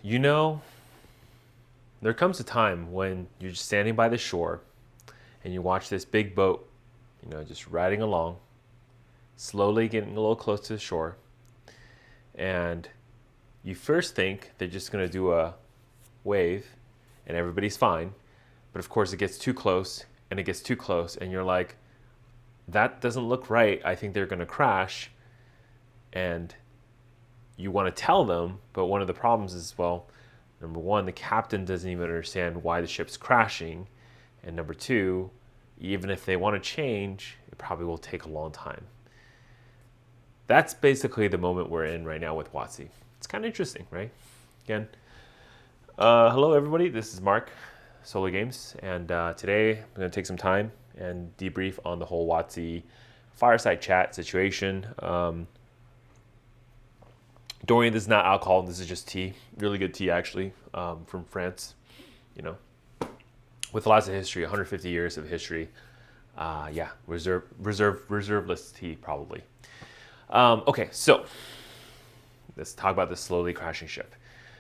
You know, there comes a time when you're just standing by the shore and you watch this big boat, just riding along, slowly getting a little close to the shore. And you first think they're just going to do a wave and everybody's fine. But of course, it gets too close and it gets too close. And you're like, that doesn't look right. I think they're going to crash. And you want to tell them, but one of the problems is, well, number one, the captain doesn't even understand why the ship's crashing. And number two, even if they want to change, it probably will take a long time. That's basically the moment we're in right now with WotC. It's kind of interesting, right? Again, hello everybody, this is Mark, Solar Games, and today I'm going to take some time and debrief on the whole WotC fireside chat situation. Dorian, this is not alcohol, this is just tea. Really good tea, actually, from France, with lots of history, 150 years of history. Reserveless tea, probably. Okay, so let's talk about this slowly crashing ship.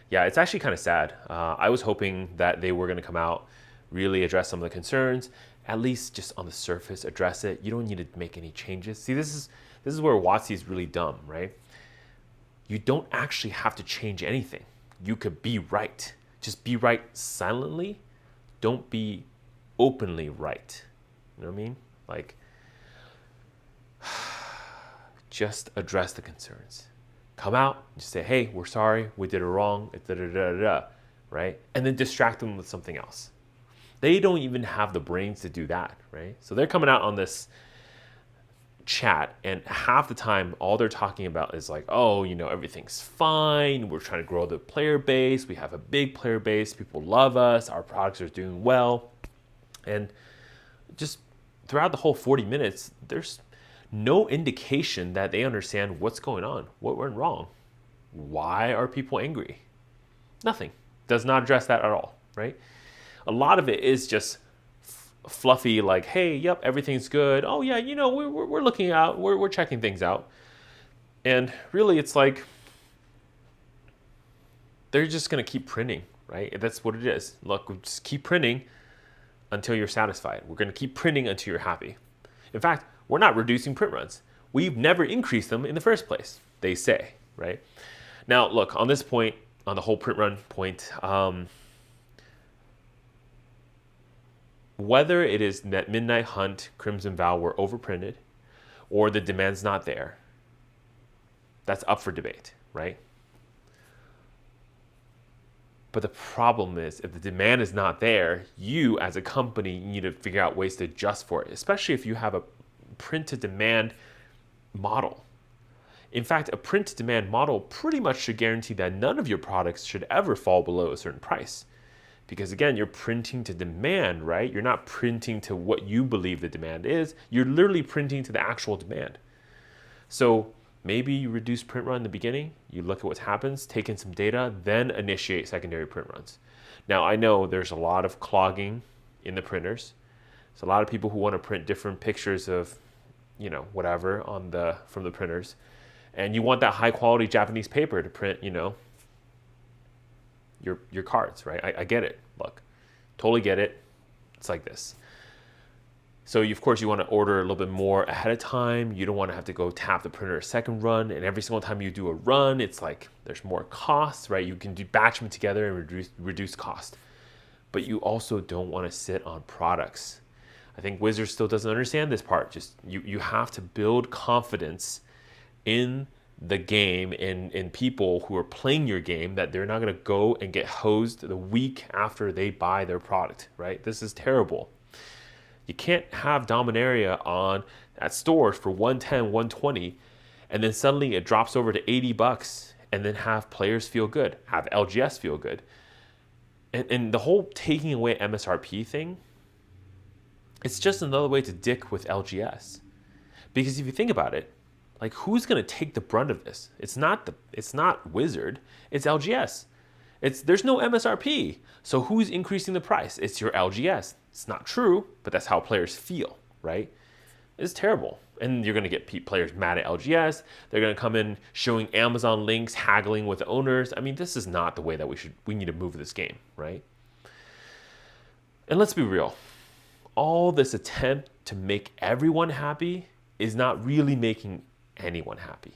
Yeah, it's actually kind of sad. I was hoping that they were going to come out, really address some of the concerns, at least just on the surface, address it. You don't need to make any changes. See, this is where WotC is really dumb, right? You don't actually have to change anything. You could be right. Just be right silently. Don't be openly right. You know what I mean? Like, just address the concerns. Come out and just say, hey, we're sorry, we did it wrong, right? And then distract them with something else. They don't even have the brains to do that, right? So they're coming out on this chat, and half the time all they're talking about is like, oh, everything's fine, we're trying to grow the player base, we have a big player base, people love us, our products are doing well. And just throughout the whole 40 minutes, there's no indication that they understand what's going on, what went wrong, why are people angry. Nothing. Does not address that at all, right? A lot of it is just fluffy, like, hey, yep, everything's good. Oh yeah, we're looking out, we're checking things out. And really, it's like they're just gonna keep printing, right? That's what it is. Look, we just keep printing until you're satisfied. We're gonna keep printing until you're happy. In fact, we're not reducing print runs. We've never increased them in the first place, they say, right? Now, look, on this point, on the whole print run point, whether it is that Midnight Hunt, Crimson Vow were overprinted or the demand's not there, that's up for debate, right? But the problem is, if the demand is not there, you as a company need to figure out ways to adjust for it, especially if you have a print-to-demand model. In fact, a print-to-demand model pretty much should guarantee that none of your products should ever fall below a certain price. Because again, you're printing to demand, right? You're not printing to what you believe the demand is. You're literally printing to the actual demand. So maybe you reduce print run in the beginning, you look at what happens, take in some data, then initiate secondary print runs. Now, I know there's a lot of clogging in the printers. There's a lot of people who want to print different pictures of, whatever from the printers. And you want that high quality Japanese paper to print, your cards, right? I get it. Look, totally get it. It's like this. So of course you want to order a little bit more ahead of time. You don't want to have to go tap the printer a second run. And every single time you do a run, it's like there's more costs, right? You can batch them together and reduce cost. But you also don't want to sit on products. I think Wizards still doesn't understand this part. Just you have to build confidence in the game and in people who are playing your game that they're not going to go and get hosed the week after they buy their product, right? This is terrible. You can't have Dominaria at stores for $110, $120, and then suddenly it drops over to $80 and then have players feel good, have LGS feel good. And the whole taking away MSRP thing, it's just another way to dick with LGS. Because if you think about it, like, who's going to take the brunt of this? It's not Wizard, it's LGS. There's no MSRP. So who's increasing the price? It's your LGS. It's not true, but that's how players feel, right? It's terrible. And you're going to get players mad at LGS. They're going to come in showing Amazon links, haggling with the owners. I mean, this is not the way that we need to move this game, right? And let's be real. All this attempt to make everyone happy is not really making anyone happy.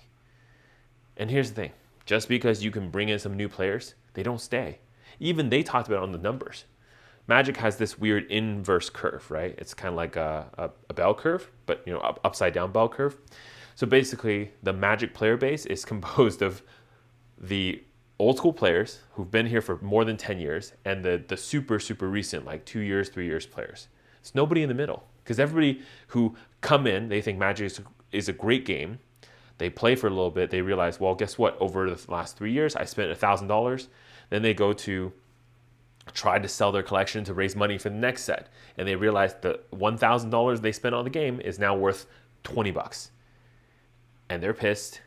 And here's the thing. Just because you can bring in some new players, they don't stay. Even they talked about it on the numbers. Magic has this weird inverse curve, right? It's kind of like a bell curve, but upside down bell curve. So basically, the Magic player base is composed of the old school players who've been here for more than 10 years and the super recent, like 2 years, 3 years players. It's nobody in the middle, because everybody who come in, they think Magic is a great game. They play for a little bit. They realize, well, guess what? Over the last 3 years, I spent $1,000. Then they go to try to sell their collection to raise money for the next set. And they realize the $1,000 they spent on the game is now worth $20. And they're pissed,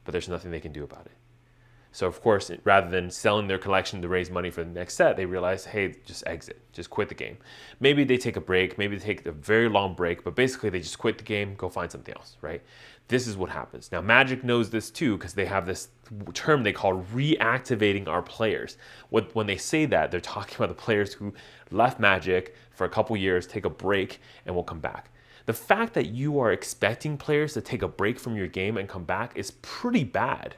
but there's nothing they can do about it. So of course, rather than selling their collection to raise money for the next set, they realize, hey, just exit, just quit the game. Maybe they take a break, maybe they take a very long break, but basically they just quit the game, go find something else, right? This is what happens. Now, Magic knows this too, because they have this term they call reactivating our players. When they say that, they're talking about the players who left Magic for a couple years, take a break, and will come back. The fact that you are expecting players to take a break from your game and come back is pretty bad.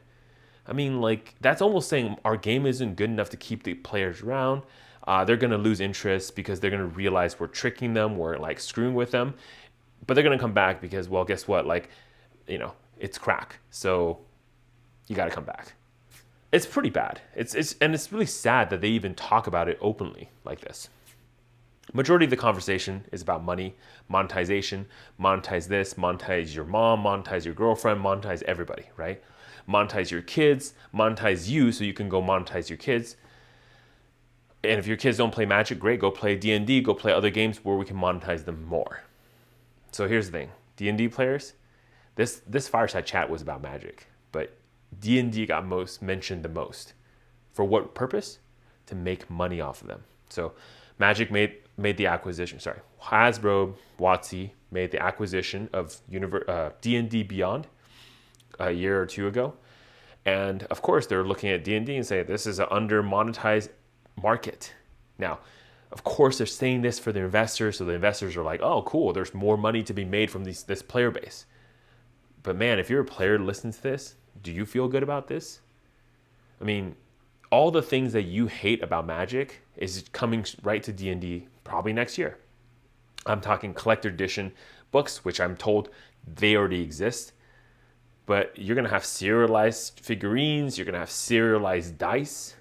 I mean, like, that's almost saying our game isn't good enough to keep the players around. They're going to lose interest because they're going to realize we're tricking them, we're like screwing with them. But they're going to come back because, well, guess what? Like, it's crack. So you got to come back. It's pretty bad. And it's really sad that they even talk about it openly like this. Majority of the conversation is about money, monetization, monetize this, monetize your mom, monetize your girlfriend, monetize everybody, right? Monetize your kids, monetize you so you can go monetize your kids. And if your kids don't play Magic, great, go play D&D, go play other games where we can monetize them more. So here's the thing, D&D players, this fireside chat was about Magic, but D&D got mentioned the most. For what purpose? To make money off of them. So Magic made the acquisition, Hasbro, WotC made the acquisition of D&D Beyond a year or two ago. And of course, they're looking at D&D and say, this is an under-monetized market. Now, of course, they're saying this for the investors, so the investors are like, oh, cool, there's more money to be made from this player base. But man, if you're a player listening to this, do you feel good about this? I mean, all the things that you hate about Magic is coming right to D&D probably next year. I'm talking collector edition books, which I'm told they already exist. But you're going to have serialized figurines. You're going to have serialized dice.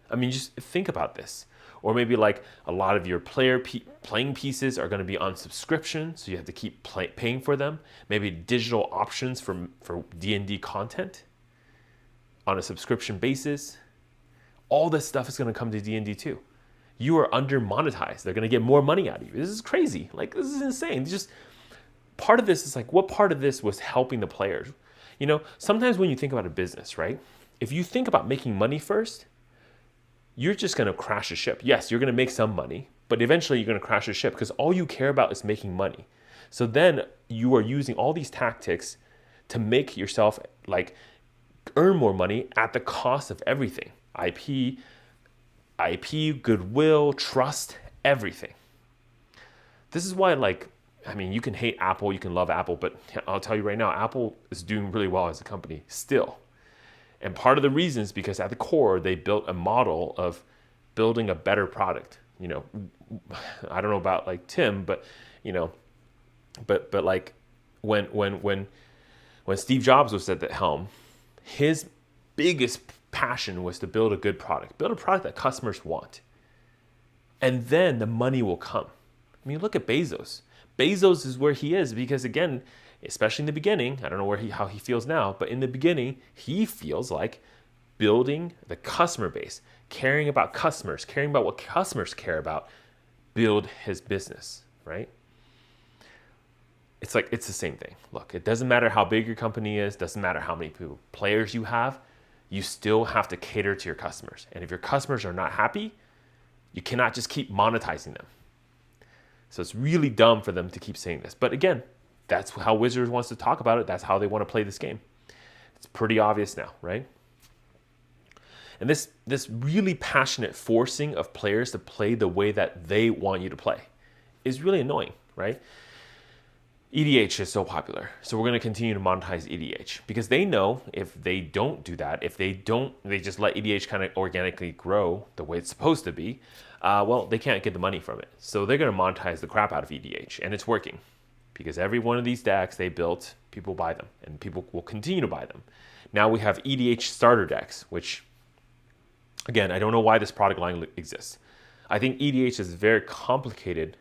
I mean, just think about this. Or maybe like a lot of your playing pieces are going to be on subscription, so you have to keep paying for them. Maybe digital options for D&D content on a subscription basis. All this stuff is going to come to D&D too. You are under monetized. They're going to get more money out of you. This is crazy. Like, this is insane. Just part of this is like, what part of this was helping the players? Sometimes when you think about a business, right? If you think about making money first, you're just going to crash a ship. Yes, you're going to make some money, but eventually you're going to crash a ship because all you care about is making money. So then you are using all these tactics to make yourself like earn more money at the cost of everything. IP, goodwill, trust, everything. This is why, you can hate Apple, you can love Apple, but I'll tell you right now, Apple is doing really well as a company still. And part of the reason is because at the core, they built a model of building a better product. I don't know about like Tim, but like when Steve Jobs was at the helm, his biggest passion was to build a good product, build a product that customers want. And then the money will come. I mean, look at Bezos. Bezos is where he is because, again, especially in the beginning, I don't know how he feels now, but in the beginning, he feels like building the customer base, caring about customers, caring about what customers care about, build his business, right? It's the same thing. Look, it doesn't matter how big your company is, doesn't matter how many players you have, you still have to cater to your customers. And if your customers are not happy, you cannot just keep monetizing them. So it's really dumb for them to keep saying this. But again, that's how Wizards wants to talk about it. That's how they want to play this game. It's pretty obvious now, right? And this really passionate forcing of players to play the way that they want you to play is really annoying, right? EDH is so popular. So we're going to continue to monetize EDH because they know if they don't do that, if they just let EDH kind of organically grow the way it's supposed to be, well, they can't get the money from it. So they're going to monetize the crap out of EDH, and it's working because every one of these decks they built, people buy them, and people will continue to buy them. Now we have EDH starter decks, which, again, I don't know why this product line exists. I think EDH is a very complicated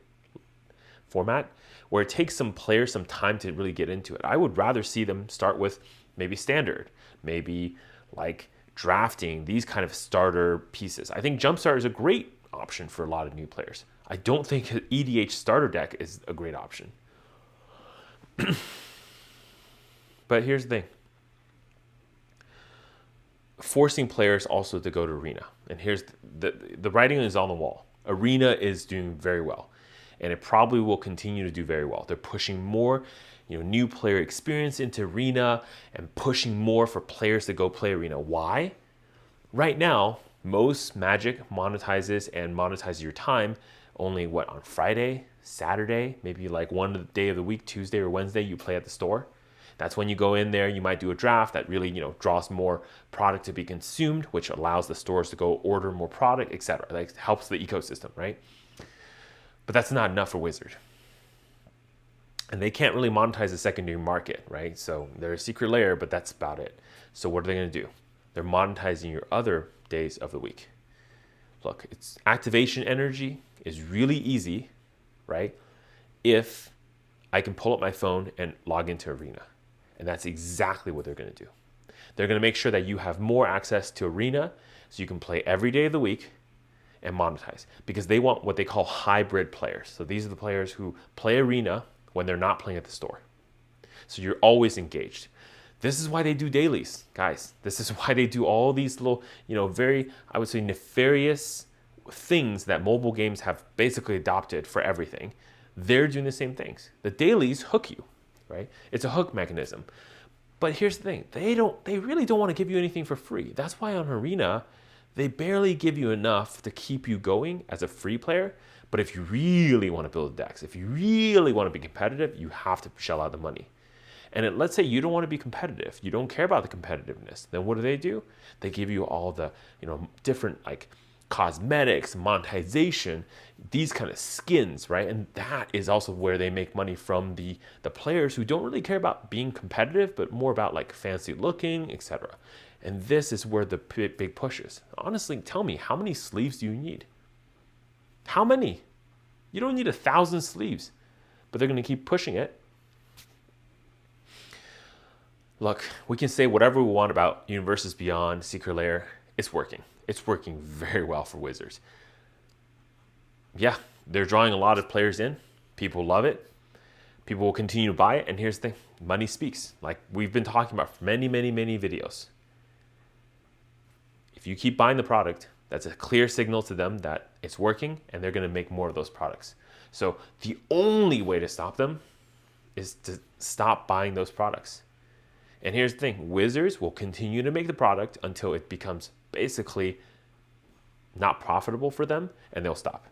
format where it takes some players some time to really get into it. I would rather see them start with maybe standard, maybe like drafting, these kind of starter pieces. I think Jumpstart is a great option for a lot of new players. I don't think an EDH starter deck is a great option. But here's the thing. Forcing players also to go to Arena. And here's the writing is on the wall. Arena is doing very well. And it probably will continue to do very well. They're pushing more, new player experience into Arena and pushing more for players to go play Arena. Why? Right now, most Magic monetizes your time only on Friday, Saturday, maybe like one day of the week, Tuesday or Wednesday, you play at the store. That's when you go in there, you might do a draft that really, draws more product to be consumed, which allows the stores to go order more product, etc. Like helps the ecosystem, right? But that's not enough for Wizard. And they can't really monetize the secondary market, right? So they're a secret layer, but that's about it. So what are they going to do? They're monetizing your other days of the week. Look, it's activation energy is really easy, right? If I can pull up my phone and log into Arena. And that's exactly what they're going to do. They're going to make sure that you have more access to Arena so you can play every day of the week and monetize, because they want what they call hybrid players. So these are the players who play Arena when they're not playing at the store. So you're always engaged. This is why they do dailies, guys. This is why they do all these little, very, I would say, nefarious things that mobile games have basically adopted for everything. They're doing the same things. The dailies hook you, right? It's a hook mechanism. But here's the thing. They really don't want to give you anything for free. That's why on Arena, they barely give you enough to keep you going as a free player. But if you really want to build decks, if you really want to be competitive, you have to shell out the money. And let's say you don't want to be competitive. You don't care about the competitiveness. Then what do? They give you all the, different like cosmetics, monetization, these kind of skins, right? And that is also where they make money from the players who don't really care about being competitive, but more about like fancy looking, etc. And this is where the big push is. Honestly, tell me, how many sleeves do you need? How many? You don't need 1,000 sleeves, but they're going to keep pushing it. Look, we can say whatever we want about Universes Beyond, Secret Lair. It's working. It's working very well for Wizards. Yeah, they're drawing a lot of players in. People love it. People will continue to buy it. And here's the thing. Money speaks. Like we've been talking about for many, many, many videos. If you keep buying the product, that's a clear signal to them that it's working and they're going to make more of those products. So the only way to stop them is to stop buying those products. And here's the thing. Wizards will continue to make the product until it becomes basically not profitable for them, and they'll stop.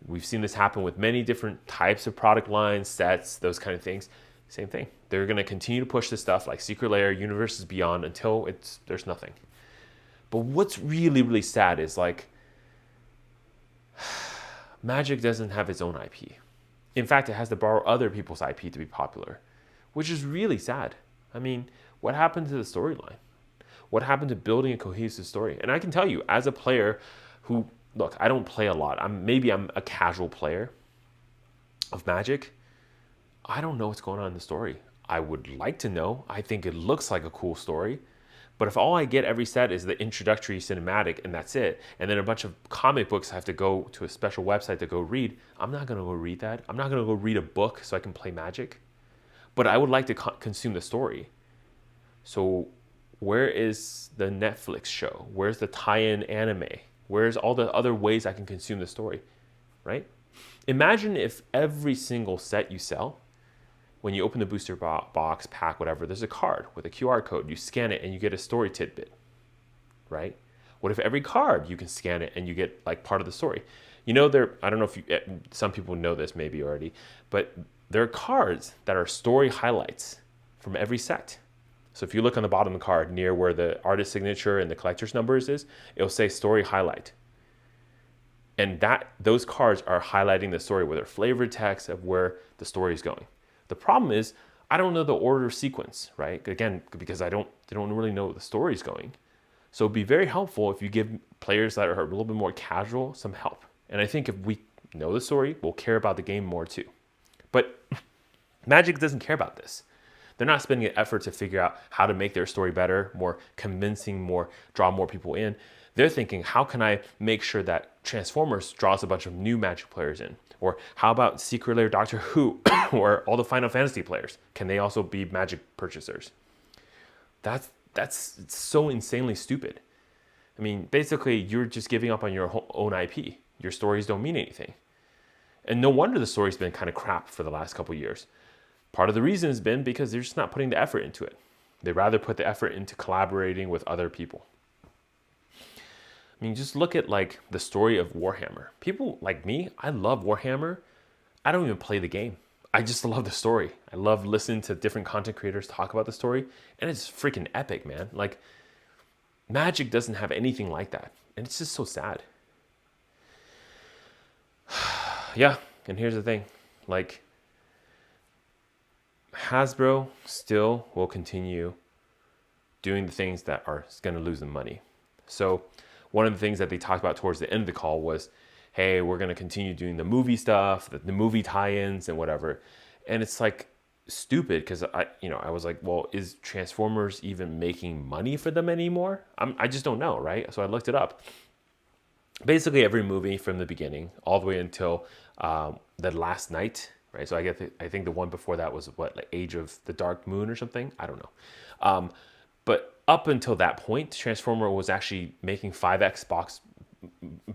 We've seen this happen with many different types of product lines, sets, those kind of things. Same thing. They're going to continue to push this stuff like Secret Lair, Universes Beyond until there's nothing. But what's really, really sad is like Magic doesn't have its own IP. In fact, it has to borrow other people's IP to be popular, which is really sad. I mean, what happened to the storyline? What happened to building a cohesive story? And I can tell you, as a player who, look, I don't play a lot. I'm a casual player of Magic. I don't know what's going on in the story. I would like to know. I think it looks like a cool story. But if all I get every set is the introductory cinematic and that's it, and then a bunch of comic books I have to go to a special website to go read, I'm not going to go read that. I'm not going to go read a book so I can play Magic. But I would like to consume the story. So where is the Netflix show? Where's the tie-in anime? Where's all the other ways I can consume the story, right? Imagine if every single set you sell when you open the booster box, pack, whatever, there's a card with a QR code. You scan it and you get a story tidbit, right? What if every card you can scan it and you get like part of the story? I don't know if some people know this maybe already, but there are cards that are story highlights from every set. So if you look on the bottom of the card near where the artist signature and the collector's numbers is, it'll say story highlight. And those cards are highlighting the story with their flavored text of where the story is going. The problem is, I don't know the order sequence, right? Again, because they don't really know where the story is going. So it'd be very helpful if you give players that are a little bit more casual some help. And I think if we know the story, we'll care about the game more too. But Magic doesn't care about this. They're not spending an effort to figure out how to make their story better, more convincing, draw more people in. They're thinking, how can I make sure that Transformers draws a bunch of new Magic players in? Or how about Secret Lair Doctor Who or all the Final Fantasy players? Can they also be Magic purchasers? That's so insanely stupid. I mean, basically, you're just giving up on your own IP. Your stories don't mean anything. And no wonder the story's been kind of crap for the last couple of years. Part of the reason has been because they're just not putting the effort into it. They rather put the effort into collaborating with other people. I mean, just look at like the story of Warhammer. People like me, I love Warhammer. I don't even play the game. I just love the story. I love listening to different content creators talk about the story. And it's freaking epic, man. Like, Magic doesn't have anything like that. And it's just so sad. Yeah, and here's the thing. Like, Hasbro still will continue doing the things that are going to lose them money. So one of the things that they talked about towards the end of the call was, hey, we're going to continue doing the movie stuff, the movie tie-ins and whatever. And it's like stupid because I was like, well, is Transformers even making money for them anymore? I just don't know, right? So I looked it up. Basically every movie from the beginning all the way until the last night, right? So I think the one before that was like Age of the Dark Moon or something. I don't know. But up until that point, Transformer was actually making 5x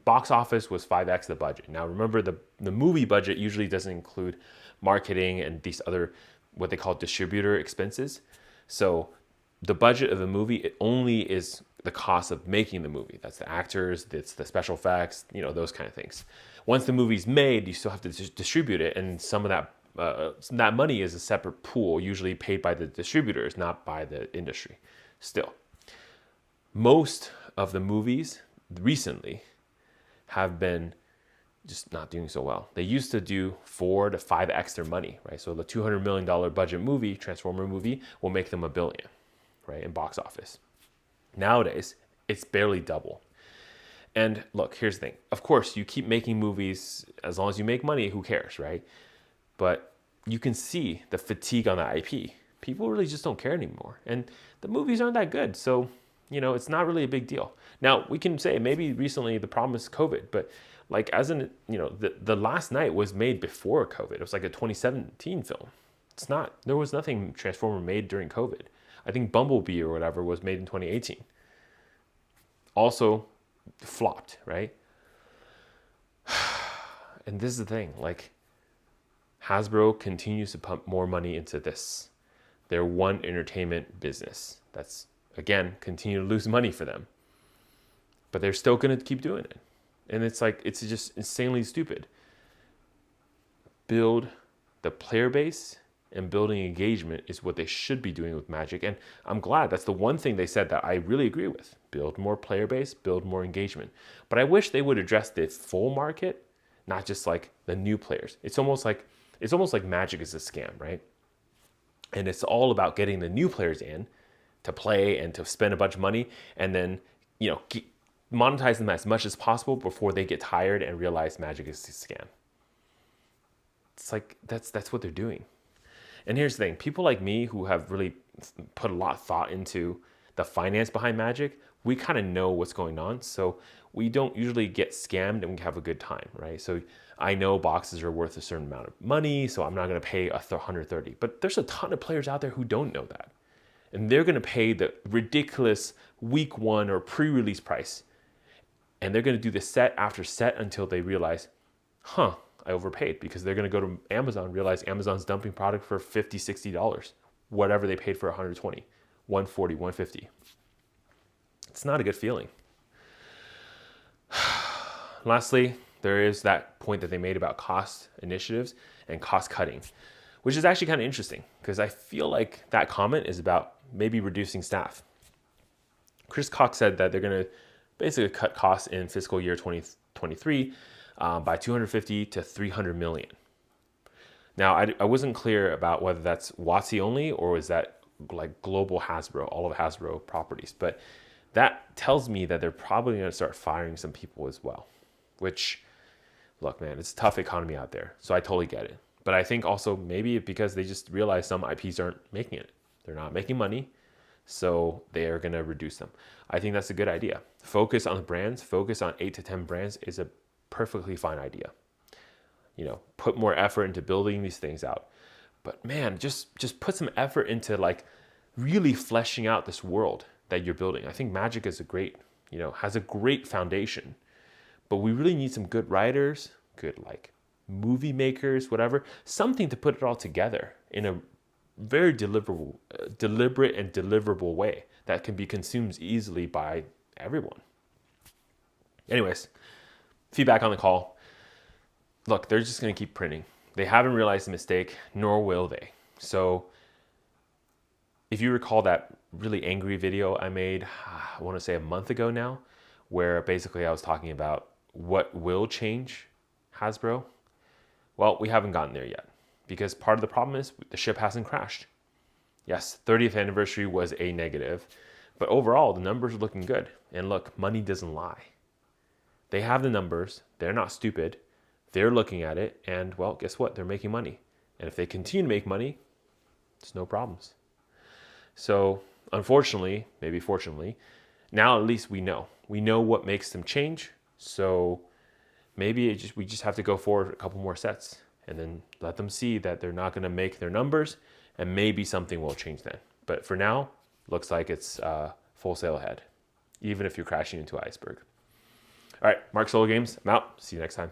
box office was 5x the budget. Now remember, the movie budget usually doesn't include marketing and these other what they call distributor expenses. So the budget of a movie, it only is the cost of making the movie. That's the actors, it's the special effects, those kind of things. Once the movie's made, you still have to distribute it, and some of that money is a separate pool, usually paid by the distributors, not by the industry. Still, most of the movies recently have been just not doing so well. They used to do 4 to 5x their money, right? So the $200 million budget movie, Transformer movie, will make them $1 billion, right, in box office. Nowadays, it's barely double. And look, here's the thing. Of course, you keep making movies as long as you make money, who cares, right? But you can see the fatigue on the IP. People really just don't care anymore. And the movies aren't that good. So, it's not really a big deal. Now, we can say maybe recently the problem is COVID, but like the Last Night was made before COVID. It was like a 2017 film. There was nothing Transformer made during COVID. I think Bumblebee or whatever was made in 2018. Also flopped, right? And this is the thing, like Hasbro continues to pump more money into this. Their one entertainment business. That's, again, continue to lose money for them. But they're still going to keep doing it. And it's just insanely stupid. Build the player base, and building engagement is what they should be doing with Magic. And I'm glad that's the one thing they said that I really agree with. Build more player base, build more engagement. But I wish they would address the full market, not just like the new players. It's almost like Magic is a scam, right? And it's all about getting the new players in to play and to spend a bunch of money, and then monetize them as much as possible before they get tired and realize Magic is a scam. It's like that's what they're doing. And here's the thing, people like me who have really put a lot of thought into the finance behind Magic, we kind of know what's going on. So we don't usually get scammed and we have a good time, right? So I know boxes are worth a certain amount of money, so I'm not going to pay $130. But there's a ton of players out there who don't know that. And they're going to pay the ridiculous week 1 or pre-release price. And they're going to do the set after set until they realize, I overpaid, because they're going to go to Amazon, realize Amazon's dumping product for $50, $60, whatever they paid for 120, 140, 150. It's not a good feeling. Lastly, there is that point that they made about cost initiatives and cost cutting, which is actually kind of interesting, because I feel like that comment is about maybe reducing staff. Chris Cox said that they're going to basically cut costs in fiscal year 2023 by 250 to 300 million. Now, I wasn't clear about whether that's WotC only or is that like global Hasbro, all of Hasbro properties. But that tells me that they're probably going to start firing some people as well, which, look, man, it's a tough economy out there. So I totally get it. But I think also maybe because they just realize some IPs aren't making it. They're not making money, so they are going to reduce them. I think that's a good idea. Focus on the brands, focus on 8 to 10 brands is a perfectly fine idea. You know, put more effort into building these things out. But man, just put some effort into like really fleshing out this world that you're building. I think Magic is a great, you know, has a great foundation. But we really need some good writers, good like movie makers, whatever, something to put it all together in a very deliberate and deliverable way that can be consumed easily by everyone. Anyways, feedback on the call. Look, they're just going to keep printing. They haven't realized the mistake, nor will they. So if you recall that really angry video I made, I want to say a month ago now, where basically I was talking about what will change Hasbro. Well, we haven't gotten there yet, because part of the problem is the ship hasn't crashed. Yes, 30th anniversary was a negative, but overall the numbers are looking good. And look, money doesn't lie. They have the numbers. They're not stupid. They're looking at it, and well, guess what? They're making money. And if they continue to make money, it's no problems. So unfortunately, maybe fortunately, now at least we know. We know what makes them change. So maybe we just have to go forward a couple more sets and then let them see that they're not going to make their numbers, and maybe something will change then. But for now, looks like it's full sail ahead, even if you're crashing into an iceberg. All right, Mark Solar Games, I'm out. See you next time.